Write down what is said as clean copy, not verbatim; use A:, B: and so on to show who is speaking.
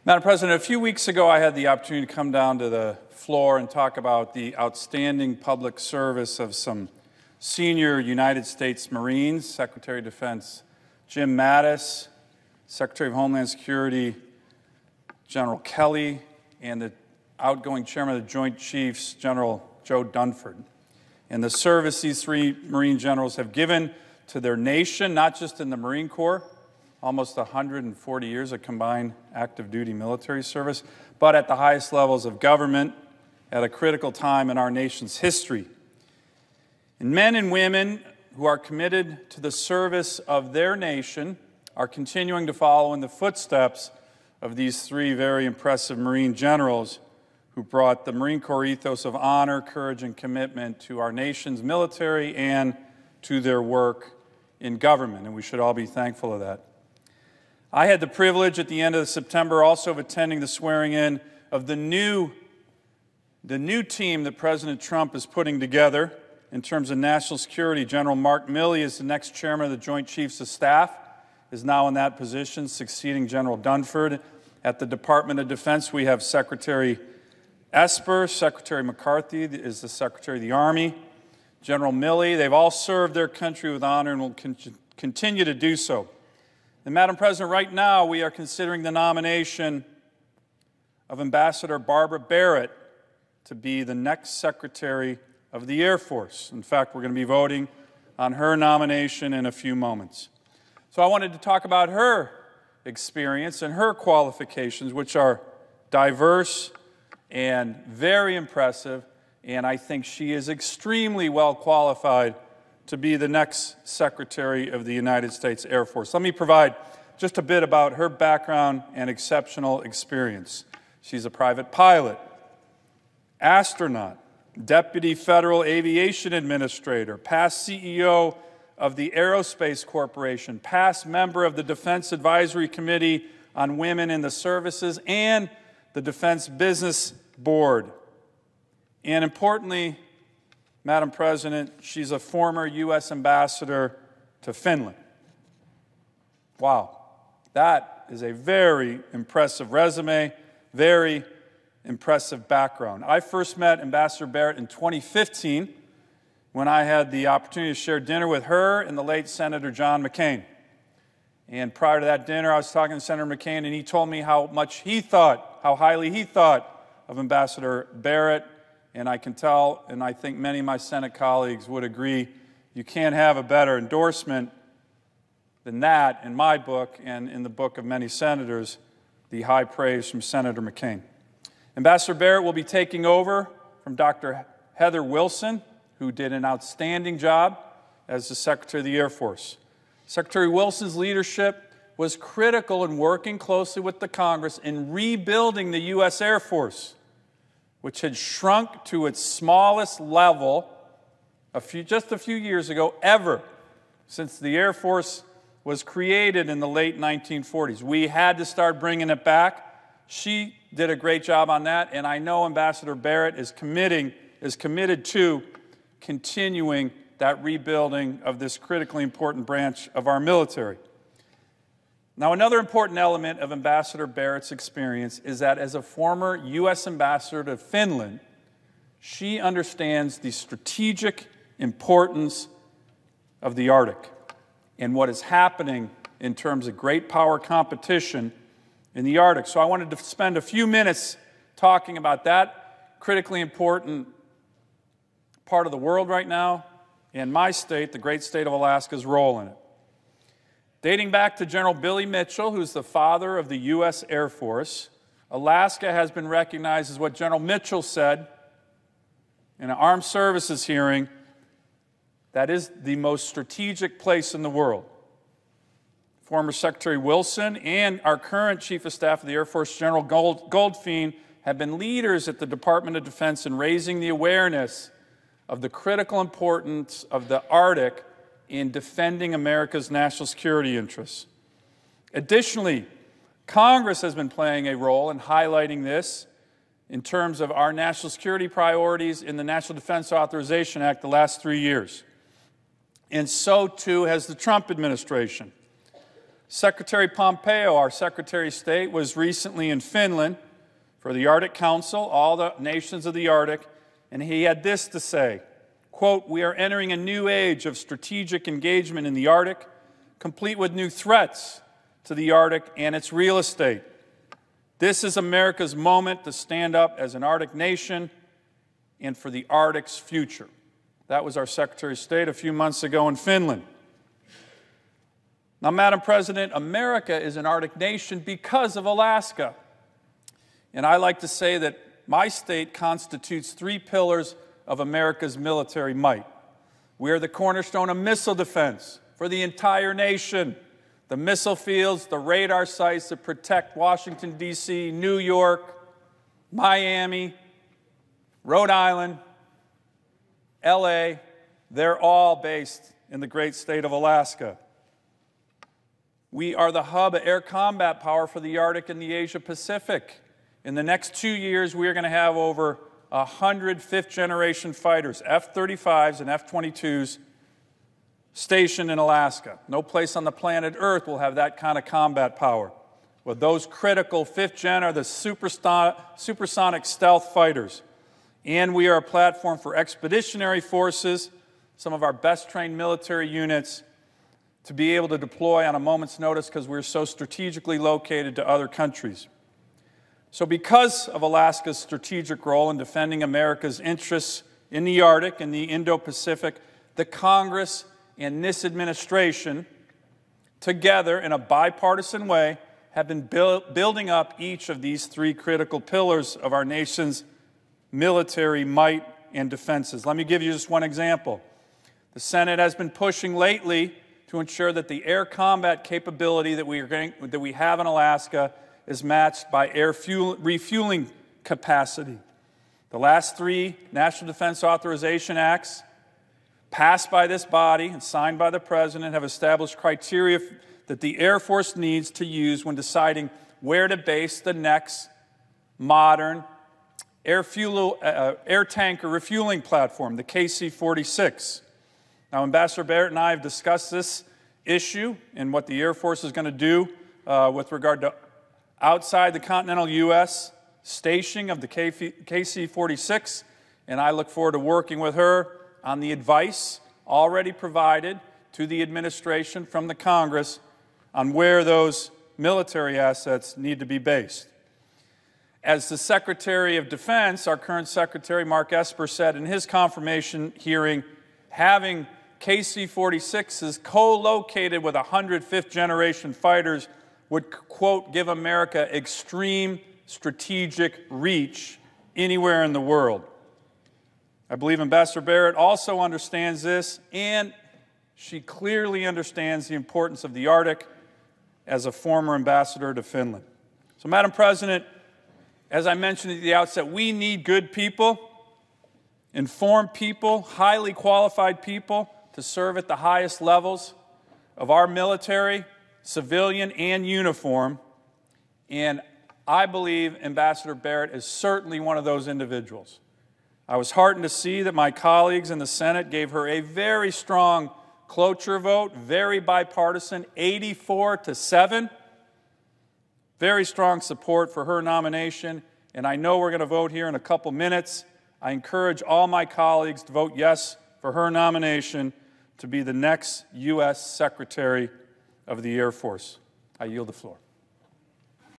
A: Madam President, a few weeks ago I had the opportunity to come down to the floor and talk about the outstanding public service of some senior United States Marines, Secretary of Defense Jim Mattis, Secretary of Homeland Security General Kelly, and the outgoing Chairman of the Joint Chiefs, General Joe Dunford. And the service these three Marine generals have given to their nation, not just in the Marine Corps, almost 140 years of combined active duty military service, but at the highest levels of government at a critical time in our nation's history. And men and women who are committed to the service of their nation are continuing to follow in the footsteps of these three very impressive Marine generals who brought the Marine Corps ethos of honor, courage, and commitment to our nation's military and to their work in government, and we should all be thankful of that. I had the privilege at the end of September also of attending the swearing-in of the new team that President Trump is putting together in terms of national security. General Mark Milley is the next chairman of the Joint Chiefs of Staff, is now in that position, succeeding General Dunford. At the Department of Defense, we have Secretary Esper, Secretary McCarthy is the Secretary of the Army, General Milley. They've all served their country with honor and will continue to do so. And Madam President, right now we are considering the nomination of Ambassador Barbara Barrett to be the next Secretary of the Air Force. In fact, we're going to be voting on her nomination in a few moments. So I wanted to talk about her experience and her qualifications, which are diverse and very impressive, and I think she is extremely well qualified to be the next Secretary of the United States Air Force. Let me provide just a bit about her background and exceptional experience. She's a private pilot, astronaut, Deputy Federal Aviation Administrator, past CEO of the Aerospace Corporation, past member of the Defense Advisory Committee on Women in the Services and the Defense Business Board. And importantly, Madam President, she's a former U.S. ambassador to Finland. Wow, that is a very impressive resume, very impressive background. I first met Ambassador Barrett in 2015 when I had the opportunity to share dinner with her and the late Senator John McCain. And prior to that dinner, I was talking to Senator McCain, and he told me how highly he thought of Ambassador Barrett. And I can tell, and I think many of my Senate colleagues would agree, you can't have a better endorsement than that in my book and in the book of many senators, the high praise from Senator McCain. Ambassador Barrett will be taking over from Dr. Heather Wilson, who did an outstanding job as the Secretary of the Air Force. Secretary Wilson's leadership was critical in working closely with the Congress in rebuilding the U.S. Air Force, which had shrunk to its smallest level just a few years ago ever since the Air Force was created in the late 1940s. We had to start bringing it back. She did a great job on that, and I know Ambassador Barrett is committed to continuing that rebuilding of this critically important branch of our military. Now, another important element of Ambassador Barrett's experience is that as a former U.S. ambassador to Finland, she understands the strategic importance of the Arctic and what is happening in terms of great power competition in the Arctic. So I wanted to spend a few minutes talking about that critically important part of the world right now and my state, the great state of Alaska's role in it. Dating back to General Billy Mitchell, who's the father of the U.S. Air Force, Alaska has been recognized as what General Mitchell said in an armed services hearing, that is the most strategic place in the world. Former Secretary Wilson and our current Chief of Staff of the Air Force, General Goldfein, have been leaders at the Department of Defense in raising the awareness of the critical importance of the Arctic in defending America's national security interests. Additionally, Congress has been playing a role in highlighting this in terms of our national security priorities in the National Defense Authorization Act the last 3 years. And so too has the Trump administration. Secretary Pompeo, our Secretary of State, was recently in Finland for the Arctic Council, all the nations of the Arctic, and he had this to say, quote, "We are entering a new age of strategic engagement in the Arctic, complete with new threats to the Arctic and its real estate. This is America's moment to stand up as an Arctic nation and for the Arctic's future." That was our Secretary of State a few months ago in Finland. Now, Madam President, America is an Arctic nation because of Alaska. And I like to say that my state constitutes 3 pillars of America's military might. We are the cornerstone of missile defense for the entire nation. The missile fields, the radar sites that protect Washington, D.C., New York, Miami, Rhode Island, L.A., they're all based in the great state of Alaska. We are the hub of air combat power for the Arctic and the Asia Pacific. In the next 2 years, we are going to have over 100 fifth-generation fighters, F-35s and F-22s, stationed in Alaska. No place on the planet Earth will have that kind of combat power. Well, those critical fifth-gen are the supersonic stealth fighters. And we are a platform for expeditionary forces, some of our best-trained military units, to be able to deploy on a moment's notice because we're so strategically located to other countries. So because of Alaska's strategic role in defending America's interests in the Arctic and the Indo-Pacific, the Congress and this administration, together in a bipartisan way, have been building up each of these 3 critical pillars of our nation's military might and defenses. Let me give you just one example. The Senate has been pushing lately to ensure that the air combat capability that we have in Alaska is matched by air refueling capacity. The last 3 National Defense Authorization Acts passed by this body and signed by the President have established criteria that the Air Force needs to use when deciding where to base the next modern air tanker refueling platform, the KC-46. Now, Ambassador Barrett and I have discussed this issue and what the Air Force is going to do with regard to outside the continental U.S. stationing of the KC-46, and I look forward to working with her on the advice already provided to the administration from the Congress on where those military assets need to be based. As the Secretary of Defense, our current Secretary, Mark Esper, said in his confirmation hearing, having KC-46s co-located with 100 fifth-generation fighters would, quote, give America extreme strategic reach anywhere in the world. I believe Ambassador Barrett also understands this, and she clearly understands the importance of the Arctic as a former ambassador to Finland. So, Madam President, as I mentioned at the outset, we need good people, informed people, highly qualified people to serve at the highest levels of our military, civilian, and uniform. And I believe Ambassador Barrett is certainly one of those individuals. I was heartened to see that my colleagues in the Senate gave her a very strong cloture vote, very bipartisan, 84-7. Very strong support for her nomination, and I know we're going to vote here in a couple minutes. I encourage all my colleagues to vote yes for her nomination to be the next U.S. Secretary of the Air Force. I yield the floor.